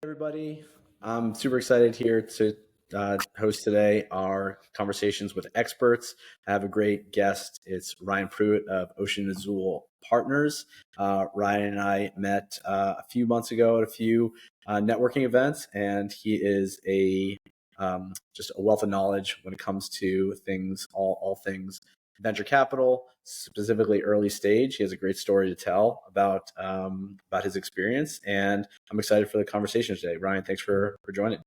Everybody. I'm super excited here to host today our conversations with experts. I have a great guest. It's Ryan Pruitt of Ocean Azul Partners. Ryan and I met a few months ago at a few networking events, and he is a just a wealth of knowledge when it comes to things, all things venture capital, specifically early stage. He has a great story to tell about his experience, and I'm excited for the conversation today. Ryan, thanks for joining.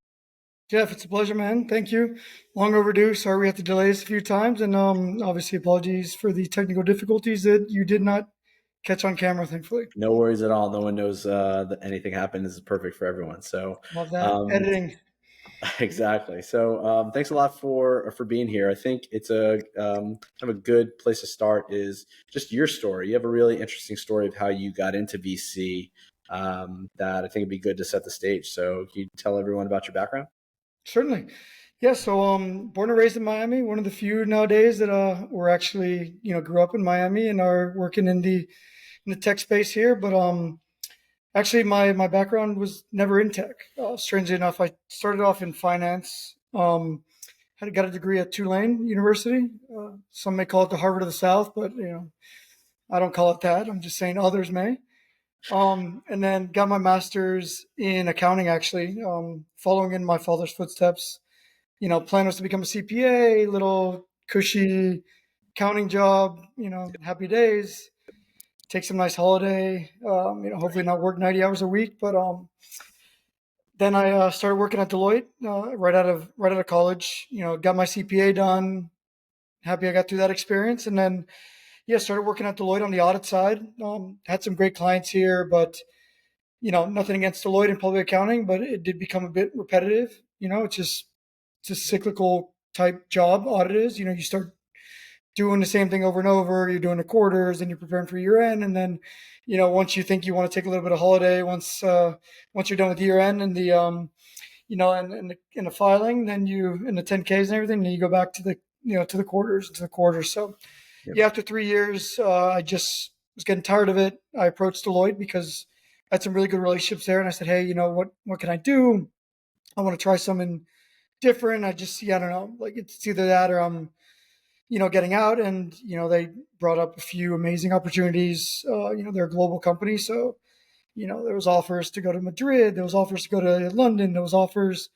Jeff, it's a pleasure, man. Thank you. Long overdue. Sorry we had to delay this a few times, and obviously apologies for the technical difficulties that you did not catch on camera, thankfully. No worries at all. No one knows that anything happened. This is perfect for everyone. So Love that. um, Editing. exactly. So thanks a lot for being here. I think it's a kind of a good place to start is just your story. You have a really interesting story of how you got into VC that I think would be good to set the stage. So can you tell everyone about your background? Certainly. Yeah, so born and raised in Miami, one of the few nowadays that were actually, grew up in Miami and are working in the tech space here. But actually my background was never in tech. Strangely enough, I started off in finance. Had got a degree at Tulane University. Some may call it the Harvard of the South, but I don't call it that. I'm just saying others may. And then got my master's in accounting, actually, following in my father's footsteps. Plan was to become a CPA, little cushy accounting job, happy days, take some nice holiday, hopefully not work 90 hours a week. But then I started working at Deloitte right out of college. Got my CPA done. Happy I got through that experience, and then yeah, started working at Deloitte on the audit side. Had some great clients here, but nothing against Deloitte in public accounting, but it did become a bit repetitive. It's a cyclical type job. Audit is. You start doing the same thing over and over. You're doing the quarters, and you're preparing for year end, and then once you think you want to take a little bit of holiday, once you're done with year end and the and the filing, then you in the 10Ks and everything, then you go back to the quarters. So Yep. yeah, after 3 years, I just was getting tired of it. I approached Deloitte because I had some really good relationships there, and I said, hey, what can I do? I want to try something different. I don't know, like it's either that or I'm getting out. And they brought up a few amazing opportunities. They're a global company, so there was offers to go to Madrid, there was offers to go to London, there was offers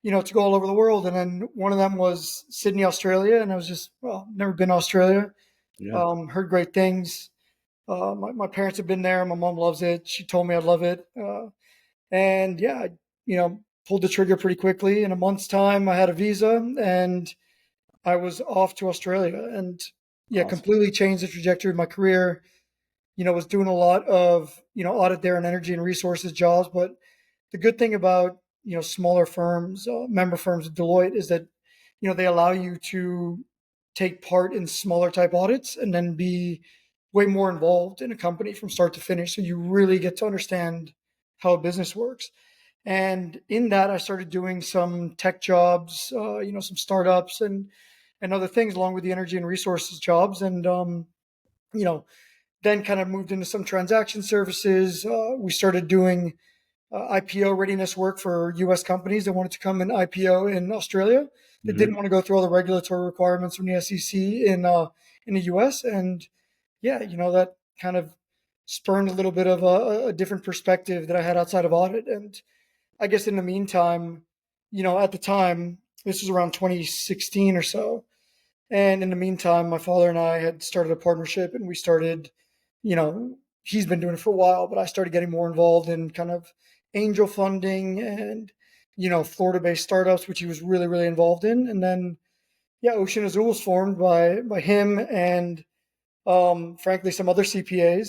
to go all over the world. And then one of them was Sydney, Australia. And I was just, well, never been to Australia. Yeah. Heard great things. My parents have been there. My mom loves it. She told me I'd love it. And yeah, pulled the trigger pretty quickly. In a month's time, I had a visa and I was off to Australia. And yeah, Awesome. completely changed the trajectory of my career. Was doing a lot of, audit there and energy and resources jobs. But the good thing about, smaller firms, member firms of Deloitte is that, they allow you to take part in smaller type audits and then be way more involved in a company from start to finish. So you really get to understand how a business works. And in that, I started doing some tech jobs, some startups and other things along with the energy and resources jobs. And, you know, then kind of moved into some transaction services. We started doing IPO readiness work for US companies that wanted to come and IPO in Australia that Hmm. didn't want to go through all the regulatory requirements from the SEC in the US. And yeah, that kind of spurned a little bit of a different perspective that I had outside of audit. And I guess in the meantime, at the time, this was around 2016 or so. And in the meantime, my father and I had started a partnership and we started, he's been doing it for a while, but I started getting more involved in kind of angel funding and, Florida based startups, which he was really, really involved in. And then, yeah, Ocean Azul was formed by him and, frankly, some other CPAs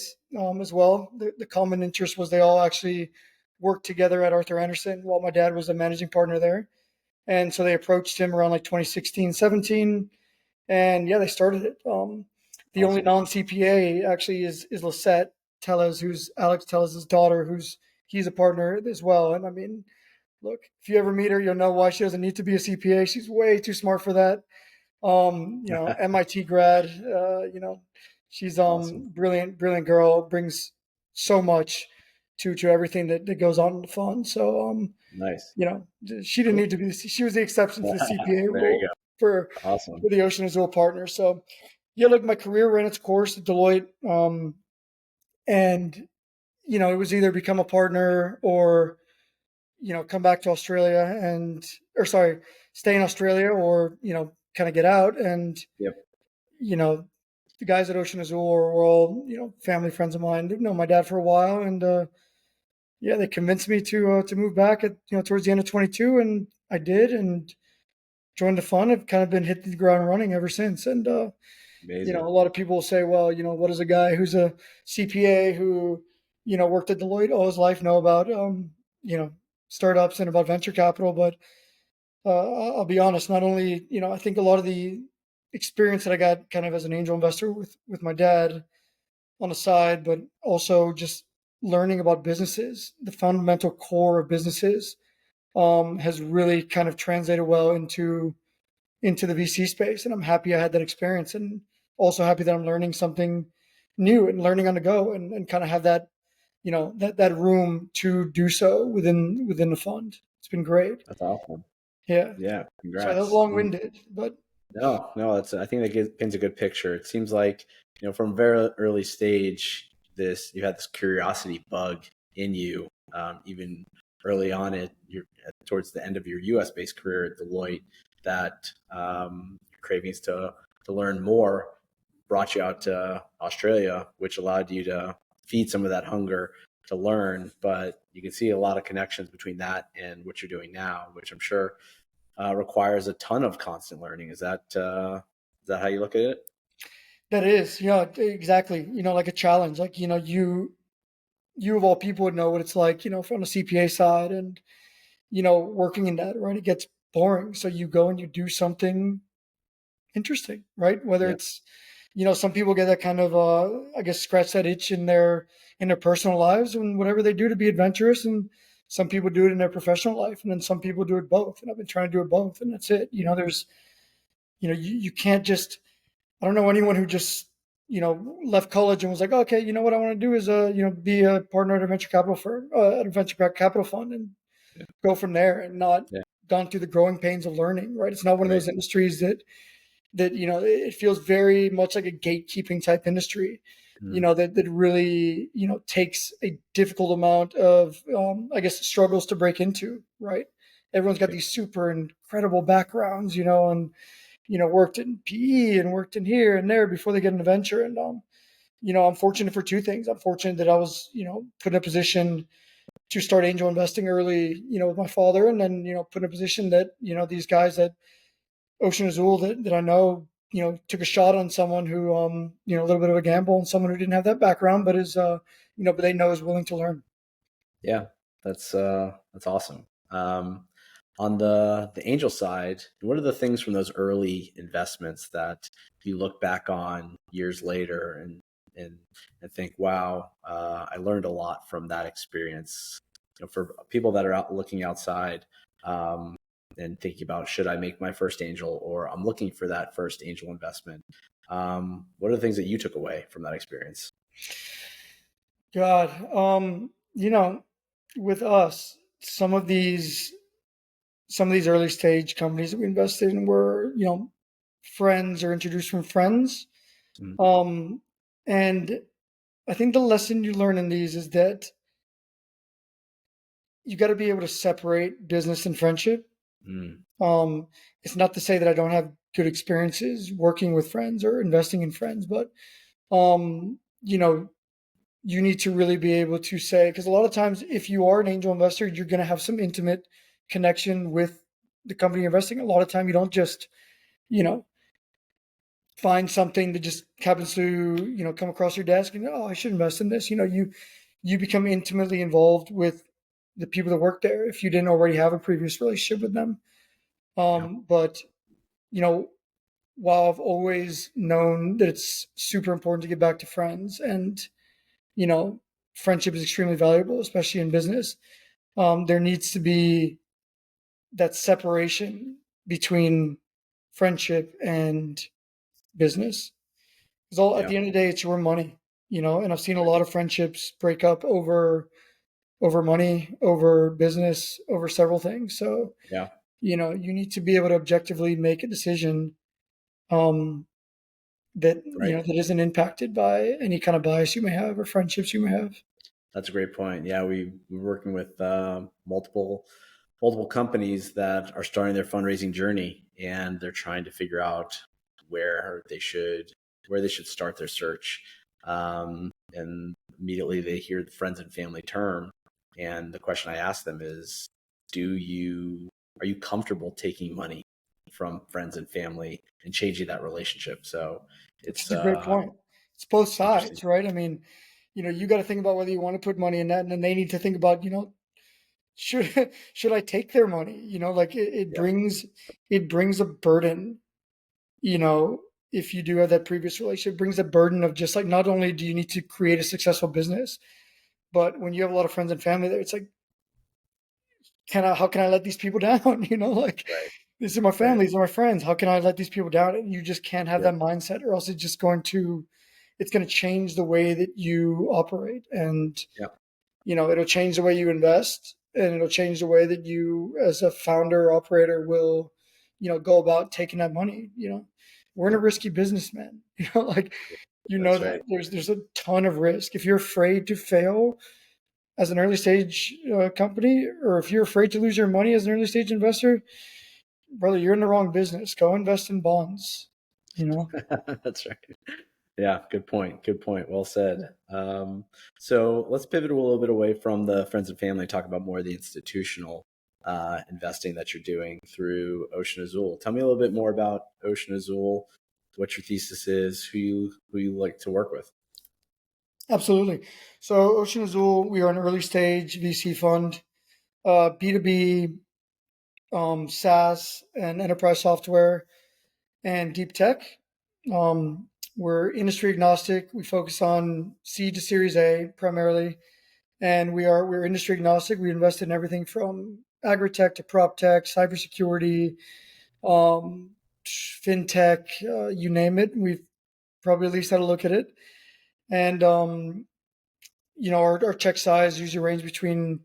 as well. The common interest was they all actually worked together at Arthur Andersen while my dad was a managing partner there. And so they approached him around like 2016, 17 and yeah, they started it. The only Awesome. non CPA actually is Lisette Tellez, who's Alex Tellez's daughter, he's a partner as well. And I mean, look, if you ever meet her, you'll know why she doesn't need to be a CPA. She's way too smart for that. MIT grad. She's Awesome. brilliant, brilliant girl. Brings so much. to everything that goes on in the fund. So Nice. you know, she didn't Cool. need to be. She was the exception to the CPA There you rule for go. Awesome. the Ocean Azul partners. So yeah, look, my career ran its course at Deloitte, and it was either become a partner or come back to Australia or sorry, stay in Australia or kind of get out. And Yep. you know, the guys at Ocean Azul were all family friends of mine. They've known my dad for a while, and yeah, they convinced me to move back at towards the end of 22, and I did, and joined the fund. I've kind of been hitting the ground running ever since. And Amazing. a lot of people say, well, what does a guy who's a CPA who worked at Deloitte all his life know about you know startups and about venture capital? But I'll be honest. Not only I think a lot of the experience that I got kind of as an angel investor with my dad on the side, but also just learning about businesses, the fundamental core of businesses, has really kind of translated well into the VC space. And I'm happy I had that experience, and also happy that I'm learning something new and learning on the go, and kind of have that, that room to do so within the fund. It's been great. That's awesome. Yeah. Yeah. So that was Congrats. long winded, but No, I think that paints a good picture. It seems like, from very early stage, you had this curiosity bug in you, even early on towards the end of your U.S. based career at Deloitte, that cravings to learn more brought you out to Australia, which allowed you to feed some of that hunger to learn. But you can see a lot of connections between that and what you're doing now, which I'm sure requires a ton of constant learning. Is that how you look at it? that is, exactly, like a challenge. Like, you of all people would know what it's like, from the CPA side, and, working in that, right? It gets boring. So you go and you do something interesting, right? Whether Yeah, it's, some people get that kind of, I guess, scratch that itch in their personal lives and whatever they do to be adventurous, and some people do it in their professional life, and then some people do it both. And I've been trying to do it both, and that's it. There's, you can't just. I don't know anyone who just left college and was like, okay, what I want to do is be a partner at a venture capital firm, at a venture capital fund, and yeah, go from there, and not yeah. gone through the growing pains of learning. Right? It's not one of Right. those industries that it feels very much like a gatekeeping type industry, Mm, that really takes a difficult amount of I guess struggles to break into. Right? Everyone's got right. these super incredible backgrounds, and worked in PE and worked in here and there before they get into venture. And I'm fortunate for two things. I'm fortunate that I was put in a position to start angel investing early, with my father, and then put in a position that these guys at Ocean Azul that I know, took a shot on someone who, a little bit of a gamble, and someone who didn't have that background, but is, but they know is willing to learn. Yeah, that's awesome. On the angel side, what are the things from those early investments that you look back on years later and and think, wow, I learned a lot from that experience. For people that are out looking outside, um, and thinking about, should I make my first angel, or I'm looking for that first angel investment. What are the things that you took away from that experience? God, with us, some of these early stage companies that we invested in were, friends or introduced from friends. Mm, Um, and I think the lesson you learn in these is that you got to be able to separate business and friendship. mm, Um, it's not to say that I don't have good experiences working with friends or investing in friends, but you need to really be able to say, because a lot of times, if you are an angel investor, you're going to have some intimate connection with the company you're investing. A lot of time, you don't just, you know, find something that just happens to, come across your desk and, oh, I should invest in this. You become intimately involved with the people that work there if you didn't already have a previous relationship with them. yeah, But you know, while I've always known that it's super important to get back to friends, and you know, friendship is extremely valuable, especially in business. There needs to be that separation between friendship and business, because all at yeah, the end of the day, it's your money. And I've seen a lot of friendships break up over over money, over business, over several things. So, Yeah. you need to be able to objectively make a decision um, that, Right. that isn't impacted by any kind of bias you may have or friendships you may have. That's a great point. Yeah, we're working with multiple companies that are starting their fundraising journey, and they're trying to figure out where they should where they should start their search. And immediately they hear the friends and family term, and the question I ask them is, are you comfortable taking money from friends and family and changing that relationship? So It's it's a great point. It's both interesting. sides, right? I mean, you got to think about whether you want to put money in that, and then they need to think about, should should I take their money? Like Yeah. it brings a burden. You know, if you do have that previous relationship, it brings a burden of just like not only do you need to create a successful business, but when you have a lot of friends and family there, it's like, how can I let these people down? Like Right. these are my Right. family, these are my friends. How can I let these people down? And you just can't have Yep. that mindset, or else it's going to change the way that you operate. And Yep. it'll change the way you invest, and it'll change the way that you as a founder or operator will go about taking that money. We're in a Yep. risky business, man. Like, That's that right. there's a ton of risk. If you're afraid to fail as an early stage company, or if you're afraid to lose your money as an early stage investor, brother, you're in the wrong business. Go invest in bonds. That's right. Yeah, good point. Good point. Well said. So let's pivot a little bit away from the friends and family, talk about more of the institutional investing that you're doing through Ocean Azul. Tell me a little bit more about Ocean Azul, what your thesis is, who you like to work with. Absolutely. So Ocean Azul, we are an early stage VC fund, B2B, SaaS and enterprise software and deep tech. Um, we're industry agnostic. We focus on seed to Series A primarily, and we're industry agnostic. We invest in everything from agri-tech to prop tech, cybersecurity, um, fintech, you name it. We've probably at least had a look at it. And our check size usually range between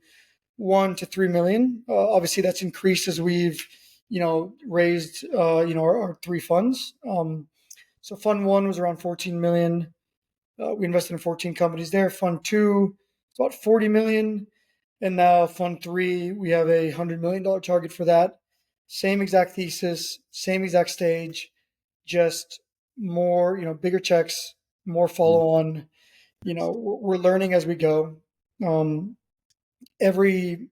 1 to 3 million. Obviously, that's increased as we've raised our three funds. So Fund One was around 14 million. We invested in 14 companies there. Fund Two, it's about 40 million, and now Fund Three, we have $100 million target for that. Same exact thesis, same exact stage, just more, bigger checks, more Mhm. follow on. We're learning as we go. Um, every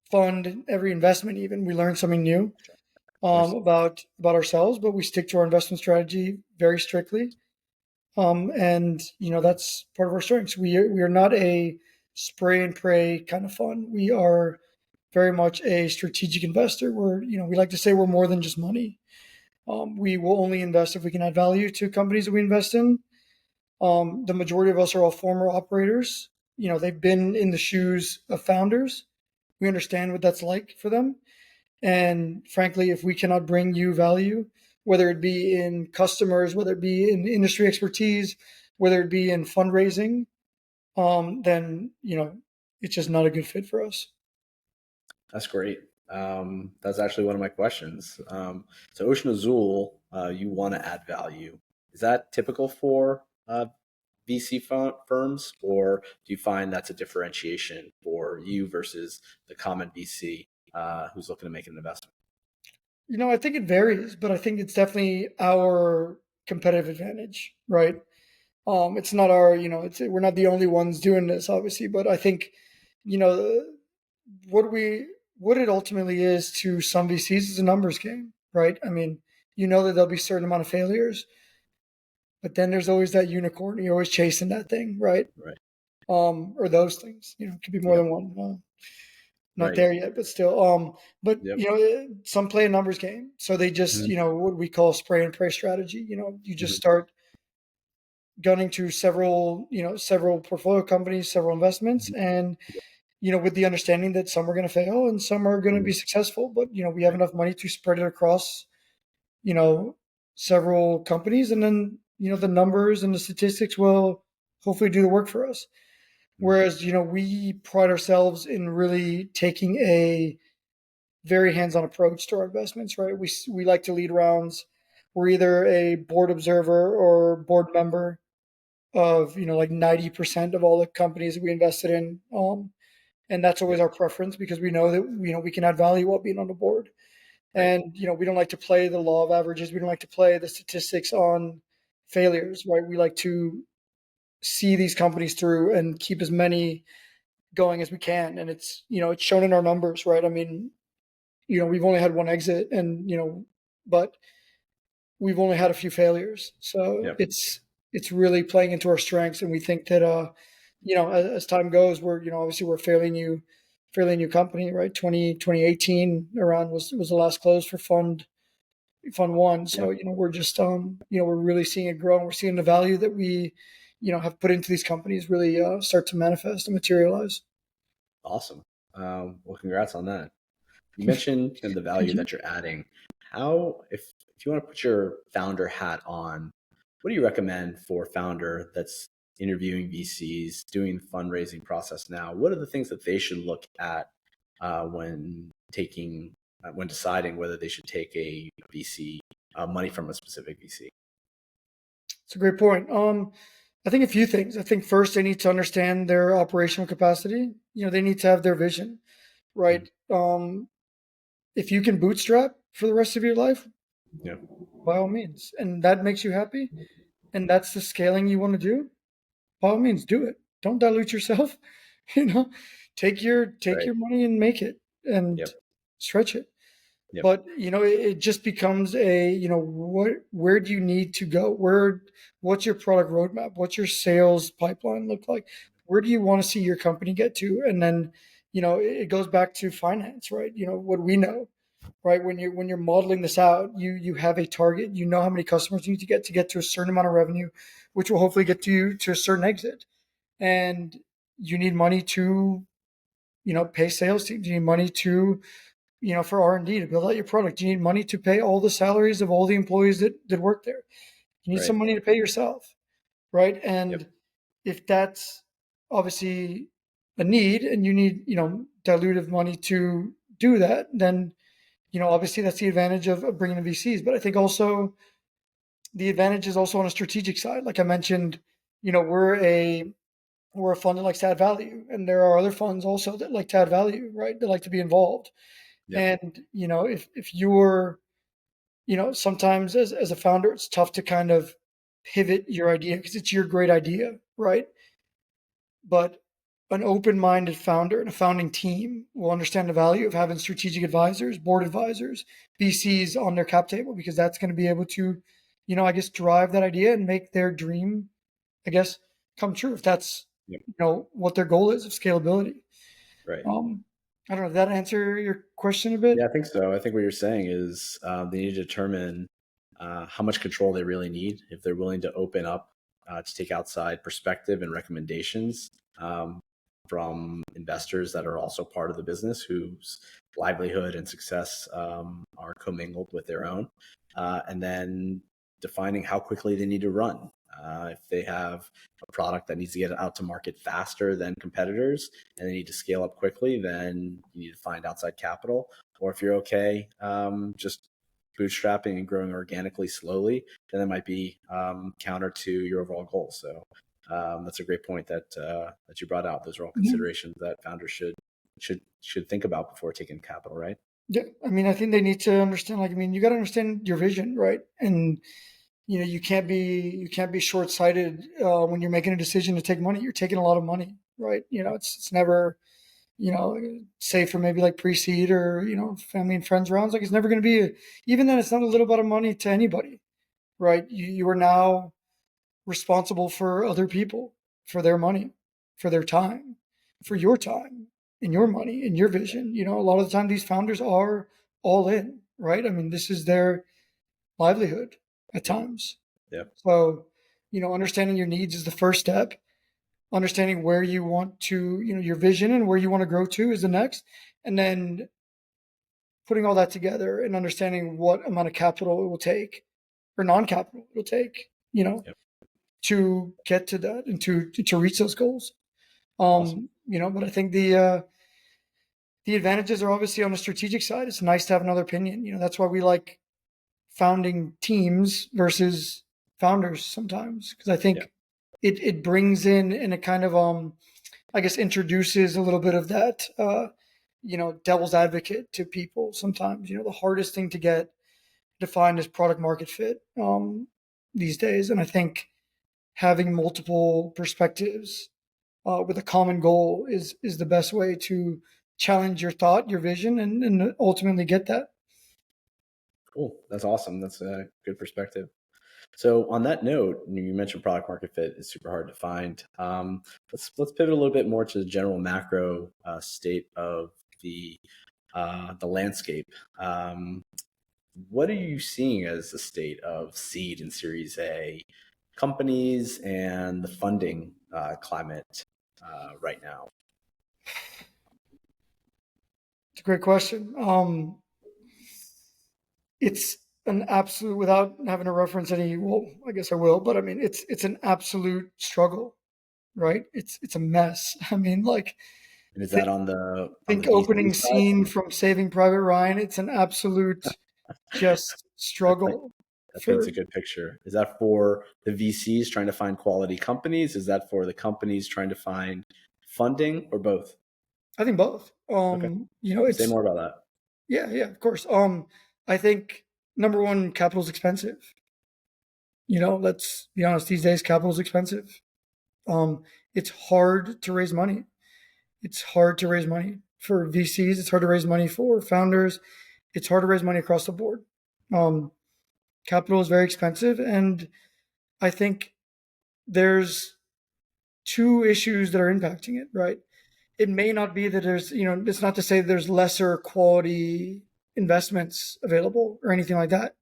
fund, every investment, even we learn something new Of course. about ourselves, but we stick to our investment strategy very strictly. And that's part of our strengths. We are not a spray and pray kind of fund. We are very much a strategic investor. We like to say we're more than just money. We will only invest if we can add value to companies that we invest in. The majority of us are all former operators. They've been in the shoes of founders. We understand what that's like for them. And frankly, if we cannot bring you value, whether it be in customers, whether it be in industry expertise, whether it be in fundraising, then it's just not a good fit for us. That's great. That's actually one of my questions. So Ocean Azul, you want to add value. Is that typical for VC firms, or do you find that's a differentiation for you versus the common VC who's looking to make an investment? I think it varies, but I think it's definitely our competitive advantage, right? It's not our, we're not the only ones doing this, obviously, but I think, you know, what we what it ultimately is to some VCs is a numbers game, right? I mean, that there'll be a certain amount of failures, but then there's always that unicorn. You're always chasing that thing, right? Right. Or those things. It could be more Yep. than one. Not Right. there yet, but still. But Yep. some play a numbers game, so they just Mhm. what we call spray and pray strategy. You just Mhm. start gunning to several portfolio companies, several investments, Mhm. and with the understanding that some are going to fail and some are going to be Mhm. successful, but we have Right. enough money to spread it across you know several companies, and then the numbers and the statistics will hopefully do the work for us. Whereas, we pride ourselves in really taking a very hands-on approach to our investments, right? We like to lead rounds. We're either a board observer or board member of, like 90% of all the companies that we invested in. And that's always Yep. our preference because we know that, we can add value while being on the board. Right. And, we don't like to play the law of averages. We don't like to play the statistics on failures, right? We like to see these companies through and keep as many going as we can. And it's shown in our numbers, right? I mean, we've only had one exit and, but we've only had a few failures. So Yep. it's really playing into our strengths. And we think that, as time goes, we're, obviously we're a fairly new company, right? 2018 around was the last close for fund one. So, Yep. we're just, we're really seeing it grow and we're seeing the value that we, have put into these companies really start to manifest and materialize. Awesome. Well, congrats on that. You mentioned kind of the Thank value you. that you're adding. How, if you want to put your founder hat on, what do you recommend for a founder that's interviewing VCs, doing the fundraising process now? What are the things that they should look at when when deciding whether they should take a VC money from a specific VC? It's a great point. I think a few things. I think first they need to understand their operational capacity. They need to have their vision, Mhm. right? If you can bootstrap for the rest of your life, Yeah. by all means, and that makes you happy, and that's the scaling you want to do, by all means, do it. Don't dilute yourself. You know, take Right. your money and make it and Yep. stretch it. Yep. But it just becomes a where do you need to go? What's your product roadmap? What's your sales pipeline look like? Where do you want to see your company get to? And then it goes back to finance, right? What we know, right? When you're modeling this out, you have a target. You know how many customers you need to get to a certain amount of revenue, which will hopefully get to you to a certain exit. And you need money to pay sales teams. You need money to for R&D to build out your product. You need money to pay all the salaries of all the employees that work there. You need some Right. money to pay yourself, right? Yep. And if that's obviously a need and you need, dilutive money to do that, then, obviously that's the advantage of bringing in VCs. But I think also the advantage is also on a strategic side. Like I mentioned, we're a fund that likes to add value, and there are other funds also that like to add value, right? That like to be involved. Yep. And if you're sometimes as a founder, it's tough to kind of pivot your idea because it's your great idea, right? But an open-minded founder and a founding team will understand the value of having strategic advisors, board advisors, VCs on their cap table because that's going to be able to, I guess, drive that idea and make their dream, I guess, come true if that's, Yep. what their goal is of scalability. Right. Um, I don't know. Did that answer your question a bit? Yeah, I think so. I think what you're saying is they need to determine how much control they really need. If they're willing to open up to take outside perspective and recommendations from investors that are also part of the business, whose livelihood and success are commingled with their own, and then defining how quickly they need to run. If they have a product that needs to get out to market faster than competitors and they need to scale up quickly, then you need to find outside capital. Or if you're okay just bootstrapping and growing organically slowly, then that might be counter to your overall goals. So that's a great point that you brought out. Those are all Yeah. considerations that founders should think about before taking capital, right? Yeah, I mean, I think they need to understand. Like, I mean, you got to understand your vision, right? And you can't be short sighted when you're making a decision to take money. You're taking a lot of money, right? It's never say for maybe like pre-seed or family and friends rounds. Like, it's never going to be even then. It's not a little bit of money to anybody, right? You are now responsible for other people, for their money, for their time, for your time and your money and your vision. A lot of the time these founders are all in, right? I mean, this is their livelihood at times. Yep. So, understanding your needs is the first step. Understanding where you want to, your vision and where you want to grow to is the next. And then putting all that together and understanding what amount of capital it will take or non-capital it'll take, Yep. to get to that and to reach those goals. Awesome. But I think the advantages are obviously on the strategic side. It's nice to have another opinion. That's why we like founding teams versus founders sometimes, because I Yeah. think it brings in and it kind of I guess introduces a little bit of that devil's advocate to people sometimes. The hardest thing to get defined as product market fit these days, and I think having multiple perspectives with a common goal is the best way to challenge your thought, your vision, and ultimately get that. Cool. That's awesome. That's a good perspective. So on that note, you mentioned product market fit is super hard to find. Let's pivot a little bit more to the general macro state of the landscape. What are you seeing as the state of seed and Series A companies and the funding climate right now? It's a great question. It's an absolute, without having to reference any. Well, I guess I will, but I mean, it's an absolute struggle, right? It's a mess. I mean, like And is think, that on the think VC opening side? scene from Saving Private Ryan. It's an absolute just struggle That paints for. a good picture. Is that for the VCs trying to find quality companies? Is that for the companies trying to find funding, or both? I think both. Okay. Say It's more about that. yeah, of course. I think number one, capital is expensive. Let's be honest. These days, capital is expensive. It's hard to raise money. It's hard to raise money for VCs. It's hard to raise money for founders. It's hard to raise money across the board. Um, Capital is very expensive, and I think there's two issues that are impacting it. Right? It may not be that it's not to say that there's lesser quality investments available or anything like that.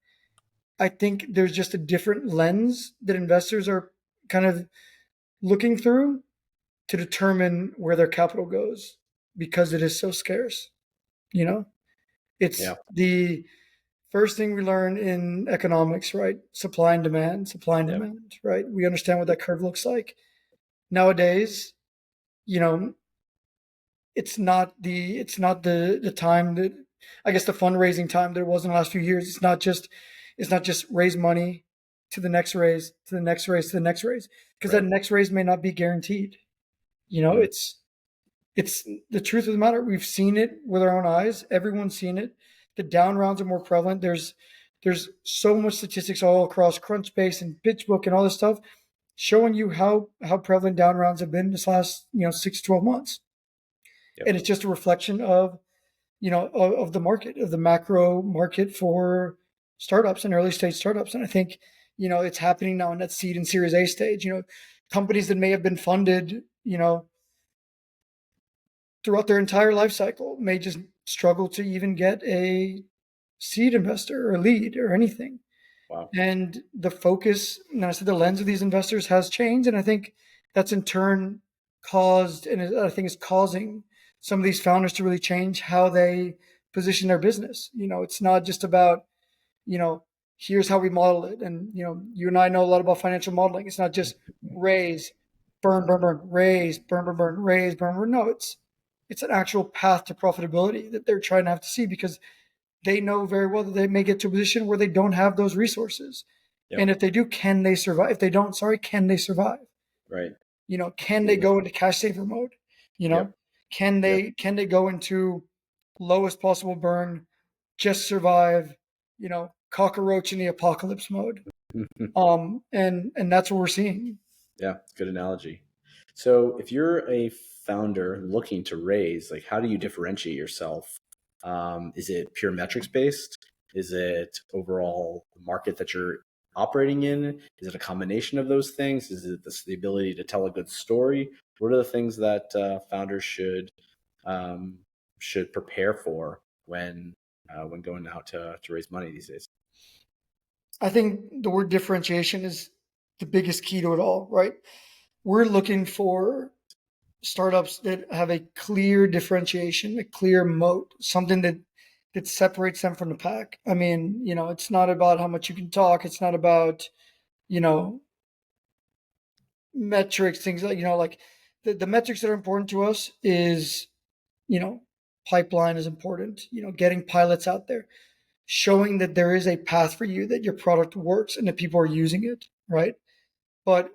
I think there's just a different lens that investors are kind of looking through to determine where their capital goes because it is so scarce. You know, it's Yeah. the first thing we learn in economics, right? Supply and Yeah. demand, right? We understand what that curve looks like. Nowadays, you know, it's not the time that I guess the fundraising time that it was in the last few years. It's not just raise money to the next raise, to the next raise, to the next raise, because that Right. next raise may not be guaranteed. Mm. It's the truth of the matter. We've seen it with our own eyes. Everyone's seen it. The down rounds are more prevalent. There's so much statistics all across Crunchbase and PitchBook and all this stuff showing you how prevalent down rounds have been this last 6 to 12 months, Yep. and it's just a reflection of of the market, of the macro market for startups and early stage startups. And I think it's happening now in that seed and Series A stage. Companies that may have been funded throughout their entire life cycle may just struggle to even get a seed investor or a lead or anything. Wow. And the focus, and I said the lens of these investors has changed. And I think that's in turn caused, and I think it's causing some of these founders to really change how they position their business. It's not just about, you know, here's how we model it. And, you and I know a lot about financial modeling. It's not just raise, burn, burn, burn, raise, burn, burn, burn, raise, burn, burn. No, it's an actual path to profitability that they're trying to have to see, because they know very well that they may get to a position where they don't have those resources. And Yep. if they do, can they survive? If they don't, sorry, can they survive? Right. Can they go into cash saver mode? You know, Yep. can Yep. they go into lowest possible burn, just survive, cockroach in the apocalypse mode? And that's what we're seeing. Yeah. Good analogy. So if you're a founder looking to raise, like, how do you differentiate yourself? Is it pure metrics based? Is it overall the market that you're operating in? Is it a combination of those things? Is it the ability to tell a good story? What are the things that founders um, should prepare for when going out to raise money these days? I think the word differentiation is the biggest key to it all, right? We're looking for startups that have a clear differentiation, a clear moat, something that separates them from the pack. I mean, it's not about how much you can talk. It's not about, you know, metrics, things like, like the metrics that are important to us is, pipeline is important, getting pilots out there, showing that there is a path for you, that your product works and that people are using it, right? But,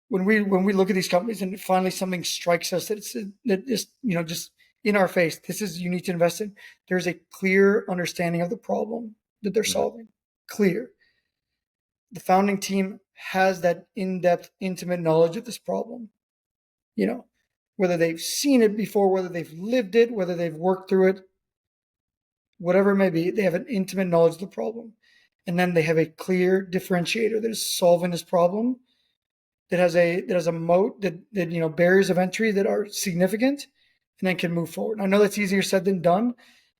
when we look at these companies and finally something strikes us that is, just in our face, this is you need to invest in. There's a clear understanding of the problem that they're solving. Clear. The founding team has that in-depth, intimate knowledge of this problem. Whether they've seen it before, whether they've lived it, whether they've worked through it, whatever it may be, they have an intimate knowledge of the problem. And then they have a clear differentiator that is solving this problem, that has a moat, that barriers of entry that are significant, and then can move forward. I know that's easier said than done,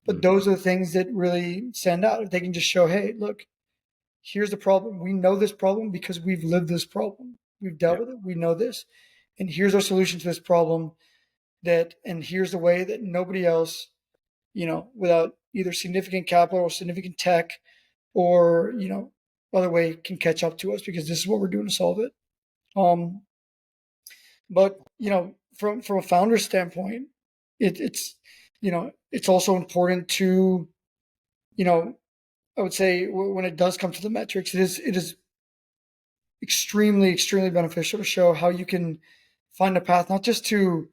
but those are the things that really stand out. If they can just show, hey, look, here's the problem. We know this problem because we've lived this problem. We've dealt with it. We know this. And here's our solution to this problem, and here's the way that nobody else, without either significant capital or significant tech or, other way, can catch up to us, because this is what we're doing to solve it. But, from a founder standpoint, it's also important to, I would say, when it does come to the metrics, it is extremely, extremely beneficial to show how you can find a path, not just to,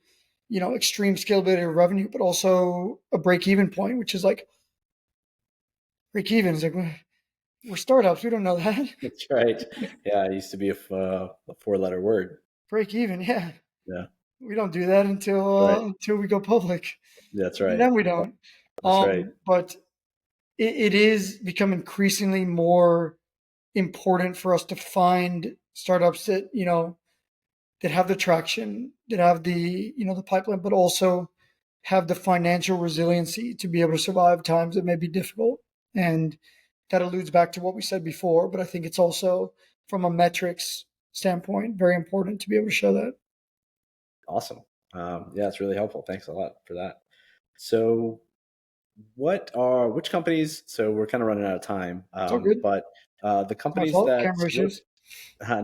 extreme scalability of revenue, but also a break-even point, which is like, break-even is like, we're startups. We don't know that. That's right. Yeah, it used to be a four-letter word. Break-even, yeah. Yeah. We don't do that until we go public. That's right. And then we don't. That's right. But it is become increasingly more important for us to find startups that, that have the traction, that have the, the pipeline, but also have the financial resiliency to be able to survive times that may be difficult. And that alludes back to what we said before, but I think it's also, from a metrics standpoint, very important to be able to show that. Awesome. Yeah, it's really helpful. Thanks a lot for that. So which companies, so we're kind of running out of time, but the companies no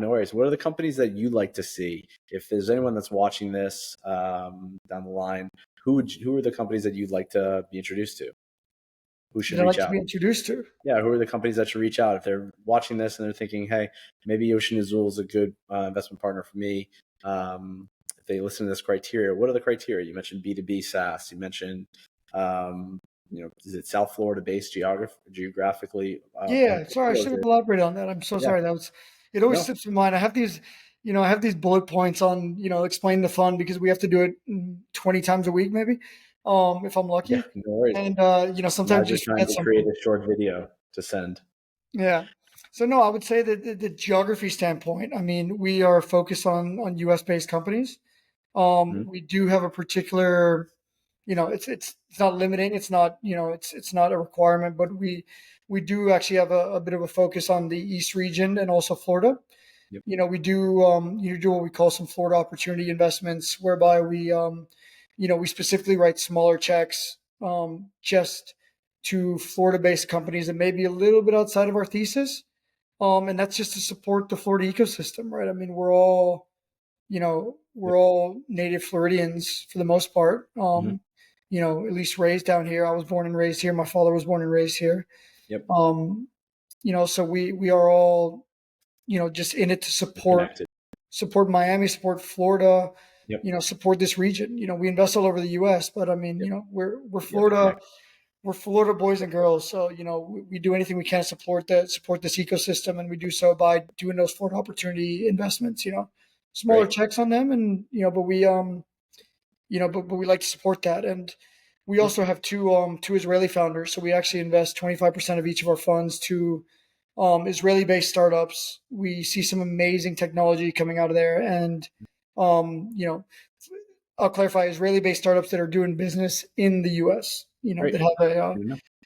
worries. What are the companies that you like to see? If there's anyone that's watching this down the line, who are the companies that you'd like to be introduced to? Who should reach out? To be introduced to? Yeah, who are the companies that should reach out if they're watching this and they're thinking, hey, maybe Ocean Azul is a good investment partner for me? If they listen to this criteria, what are the criteria? You mentioned B2B SaaS. You mentioned, is it South Florida based geographically? Sorry, I should have elaborated on that. I'm so sorry. It always slips my mind. I have these bullet points on, explain the fund, because we have to do it 20 times a week, maybe. If I'm lucky. Yeah, no worries. And sometimes just trying to create a short video to send. Yeah. So no, I would say that the geography standpoint, I mean, we are focused on US based companies. We do have a particular, it's not limiting. It's not, it's not a requirement, but we do actually have a bit of a focus on the East region and also Florida. Yep. We do what we call some Florida opportunity investments, whereby we specifically write smaller checks just to Florida-based companies that may be a little bit outside of our thesis. And that's just to support the Florida ecosystem, right? I mean, we're all native Floridians for the most part. At least raised down here. I was born and raised here. My father was born and raised here. Yep. So we are all, just in it to support Miami, support Florida. Yep. Support this region. We invest all over the U.S., but I mean, we're Florida, we're Florida boys and girls. So we do anything we can to support this ecosystem, and we do so by doing those Florida opportunity investments. Smaller checks on them, and but we but we like to support that, and we also have two Israeli founders. So we actually invest 25% of each of our funds to Israeli-based startups. We see some amazing technology coming out of there, and I'll clarify, Israeli-based startups that are doing business in the U.S. That have a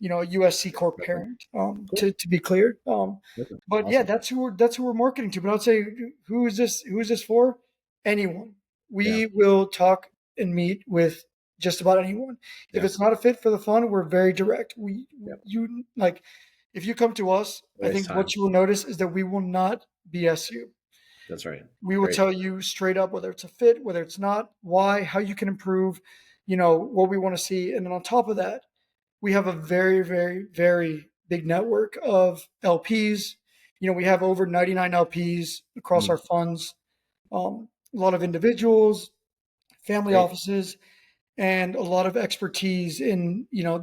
U.S. C corp parent. To be clear. But awesome. Yeah, that's who we're marketing to. But I'd say, who is this for? Anyone. We will talk and meet with just about anyone. If it's not a fit for the fund, we're very direct. If you come to us, I think what you will notice is that we will not BS you. That's right. We will Great. tell you straight up whether it's a fit, whether it's not, why, how you can improve, what we want to see. And then on top of that, we have a very, very, very big network of LPs. We have over 99 LPs across Mm, our funds, a lot of individuals, family great. offices, and a lot of expertise in their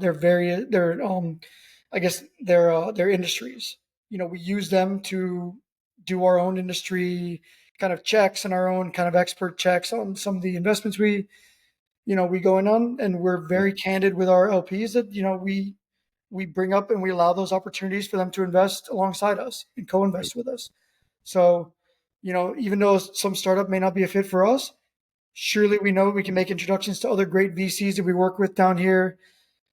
industries. We use them to do our own industry kind of checks and our own kind of expert checks on some of the investments we go in on, and we're Mm, very candid with our LPs that we bring up and we allow those opportunities for them to invest alongside us and great. co-invest with us. So, even though some startup may not be a fit for us, surely we know we can make introductions to other great VCs that we work with down here.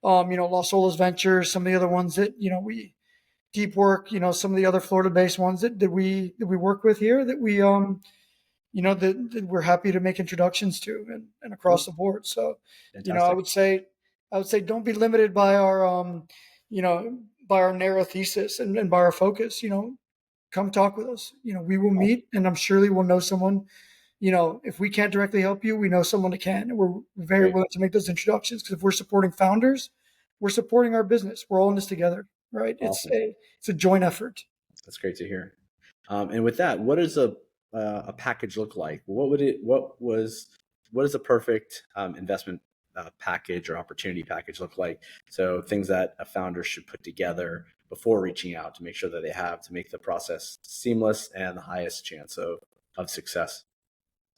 Los Olas Ventures, some of the other ones that we Deep Work, some of the other Florida-based ones that we work with here that that we're happy to make introductions to and across Cool. the board. So, I Fantastic. would say don't be limited by you know, our narrow thesis and by our focus. Come talk with us. We will Awesome. meet, and I'm surely we'll know someone. If we can't directly help you, we know someone that can, and we're very Great. willing to make those introductions because if we're supporting founders, we're supporting our business. We're all in this together, right? It's Awesome. a joint effort. That's great to hear. And with that, what does a package look like? What does a perfect investment package or opportunity package look like? So things that a founder should put together before reaching out to make sure that they have to make the process seamless and the highest chance of success.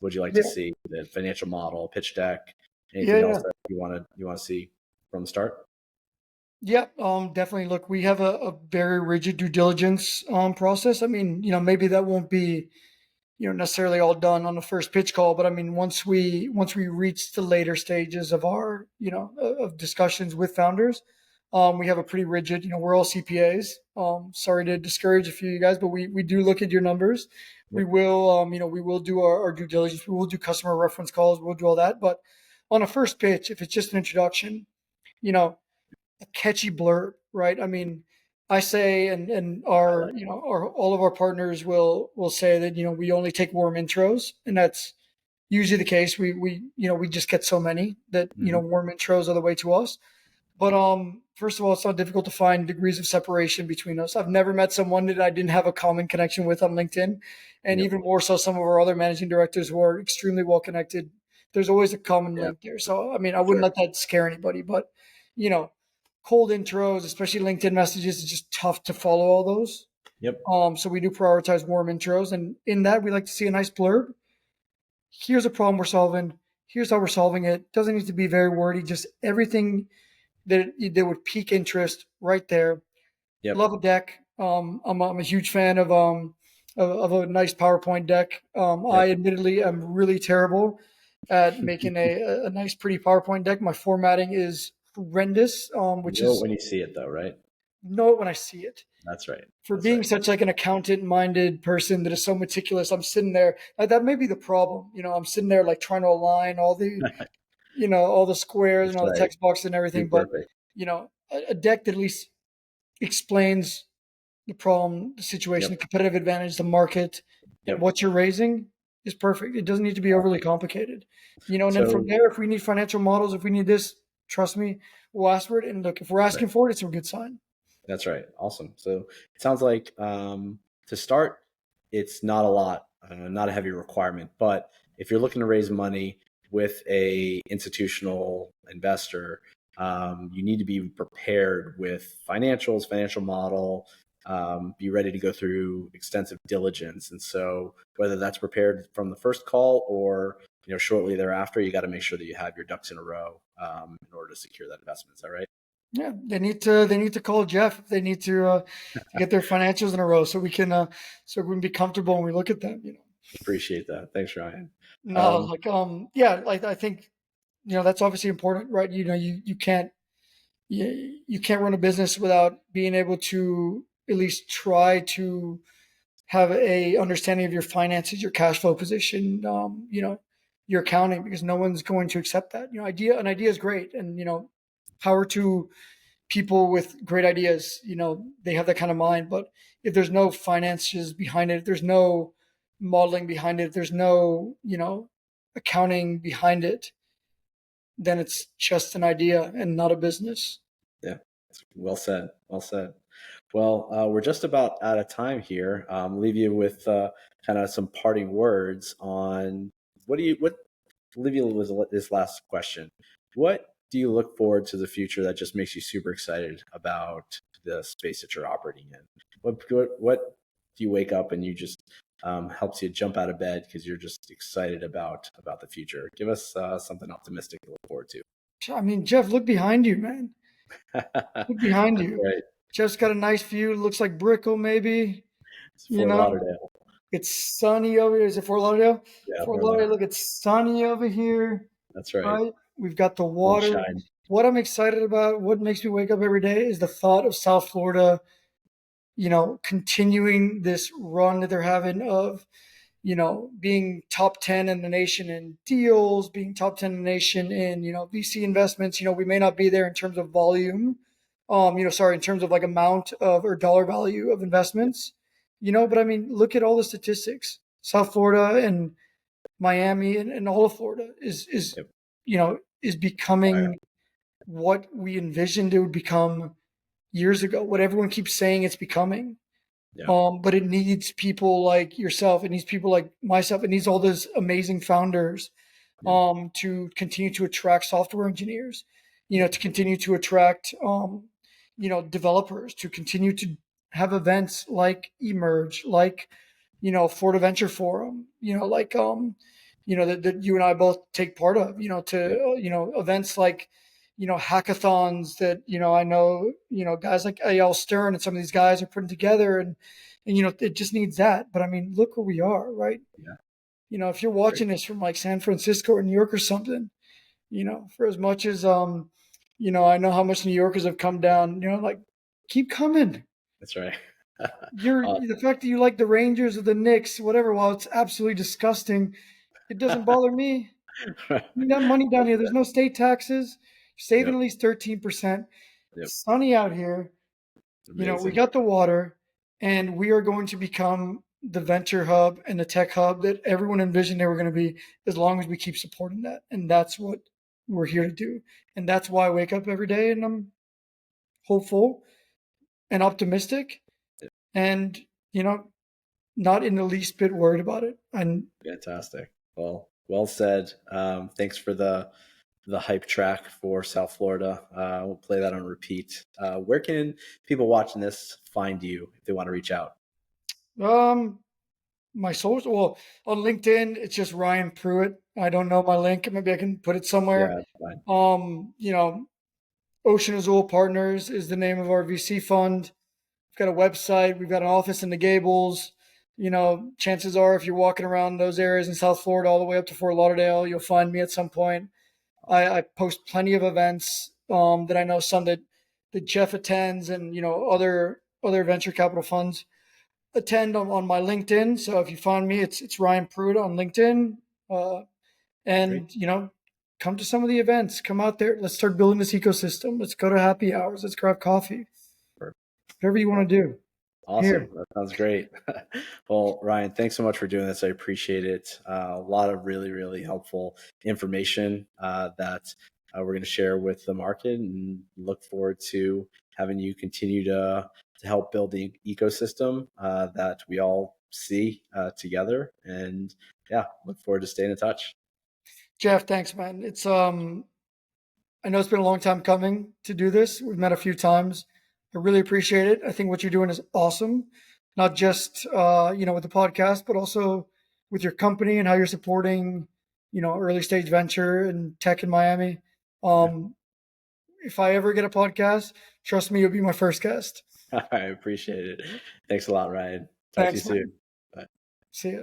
Would you like to Yeah, see the financial model, pitch deck, yeah, anything else yeah. that you want to see from the start? Yeah, definitely. Look, we have a very rigid due diligence process. I mean, maybe that won't be necessarily all done on the first pitch call, but I mean, once we reach the later stages of our of discussions with founders, we have a pretty rigid. We're all CPAs. Sorry to discourage a few of you guys, but we do look at your numbers. We Yep. will we will do our due diligence. We will do customer reference calls. We'll do all that, but on a first pitch, if it's just an introduction, you know a catchy blurb, right? I mean, I say, and our, Highlight. our all of our partners will say that we only take warm intros, and that's usually the case. We just get so many that Hmm. warm intros are the way to us. But first of all, it's not difficult to find degrees of separation between us. I've never met someone that I didn't have a common connection with on LinkedIn, and Yep. even more so, some of our other managing directors who are extremely well connected. There's always a common Yeah. link there. So I mean, I wouldn't Sure. let that scare anybody. But you know, cold intros, especially LinkedIn messages, is just tough to follow all those. Yep. So we do prioritize warm intros, and in that we like to see a nice blurb. Here's a problem we're solving. Here's how we're solving it. Doesn't need to be very wordy. Just everything that would pique interest right there. Yep. Love a deck. I'm a huge fan of a nice PowerPoint deck. Yep. I admittedly am really terrible at making a nice pretty PowerPoint deck. My formatting is horrendous, You which know it is when you see it, though, right? know it when I see it. That's right. For That's being right. such like an accountant minded person that is so meticulous, I'm sitting there. That may be the problem. I'm sitting there like trying to align all the squares That's and all the right. text boxes and Too everything. But perfect. a deck that at least explains the problem, the situation, the Yep. competitive advantage, the market, and Yep. what you're raising is perfect. It doesn't need to be overly Awesome. complicated. And then from So there, if we need financial models, if we need this, trust me, we'll ask for it. And look, if we're right. asking for it, it's a good sign. That's right. Awesome. So it sounds like to start, it's not a lot, not a heavy requirement. But if you're looking to raise money with a institutional investor, you need to be prepared with financials, financial model, be ready to go through extensive diligence. And so whether that's prepared from the first call or shortly thereafter, you got to make sure that you have your ducks in a row in order to secure that investment. Is that right? Yeah, they need to call Jeff. They need to get their financials in a row so we can be comfortable when we look at them. Appreciate that. Thanks, Ryan. No, Um, like yeah, like I think that's obviously important, right? You can't run a business without being able to at least try to have a understanding of your finances, your cash flow position, your accounting, because no one's going to accept that. An idea is great, and power to people with great ideas. They have that kind of mind, but if there's no finances behind it, if there's no modeling behind it, if there's no, accounting behind it, then it's just an idea and not a business. Yeah, well said. Well said. Well, we're just about out of time here. Leave you with kind of some parting words on what leave you with this last question. What do you look forward to the future that just makes you super excited about the space that you're operating in? What do you wake up and you just helps you jump out of bed because you're just excited about the future? Give us something optimistic to look forward to. I mean, Jeff, look behind you, man. Look behind That's you. right. Jeff's got a nice view. Looks like Brickell, maybe. It's You Fort know, Lauderdale. it's sunny over here. Is it Fort Lauderdale? Yeah, Fort Fort Lauderdale, Lauderdale. look, it's sunny over here, That's right. right? We've got the water. Sunshine. What I'm excited about, what makes me wake up every day is the thought of South Florida, continuing this run that they're having of, being top 10 in the nation in deals, being top 10 in the nation in, VC investments. We may not be there in terms of volume, in terms of like amount of or dollar value of investments, but I mean, look at all the statistics. South Florida and Miami and all of Florida Yep. is Fire. becoming what we envisioned it would become years ago, what everyone keeps saying it's becoming. Yeah. But it needs people like yourself. It needs people like myself. It needs all those amazing founders Yeah. to continue to attract software engineers, to continue to attract, developers, to continue to have events like Emerge, like, Florida Venture Forum, that you and I both take part of, Yep. to, events like, hackathons that, I know, guys like A.L. Stern and some of these guys are putting together, and, it just needs that. But I mean, look where we are, right? Yeah. If you're Great. watching this from like San Francisco or New York or something, for as much as, I know how much New Yorkers have come down, like, keep coming. That's right. The fact that you like the Rangers or the Knicks, whatever, while it's absolutely disgusting, it doesn't bother me. You got money down here. There's no state taxes. You're saving Yep. at least 13%. Yep. Sunny out here. We Amazing. got the water, and we are going to become the venture hub and the tech hub that everyone envisioned they were going to be, as long as we keep supporting that. And that's what we're here to do. And that's why I wake up every day and I'm hopeful and optimistic Yep. and, not in the least bit worried about it. And Fantastic. Well said. Thanks for the hype track for South Florida. We'll play that on repeat. Where can people watching this find you if they want to reach out? my social, well, on LinkedIn, it's just Ryan Pruitt. I don't know my link. Maybe I can put it somewhere. Yeah, fine. Ocean Azul Partners is the name of our VC fund. We've got a website. We've got an office in the Gables. Chances are, if you're walking around those areas in South Florida, all the way up to Fort Lauderdale, you'll find me at some point. I post plenty of events that I know, some that Jeff attends, and other venture capital funds attend on my LinkedIn. So if you find me, it's Ryan Pruitt on LinkedIn, uh, Great. and come to some of the events. Come out there. Let's start building this ecosystem. Let's go to happy hours. Let's grab coffee. Perfect. Whatever you want to do. Awesome. Here. That sounds great. Well, Ryan, thanks so much for doing this. I appreciate it. A lot of really, really helpful information that we're going to share with the market, and look forward to having you continue to help build the ecosystem that we all see together. And yeah, look forward to staying in touch. Jeff, thanks, man. I know it's been a long time coming to do this. We've met a few times. I really appreciate it. I think what you're doing is awesome, not just with the podcast, but also with your company and how you're supporting, early stage venture and tech in Miami. Yeah. If I ever get a podcast, trust me, you'll be my first guest. I appreciate it. Thanks a lot, Ryan. Talk to you Thanks, man. soon. Bye. See ya.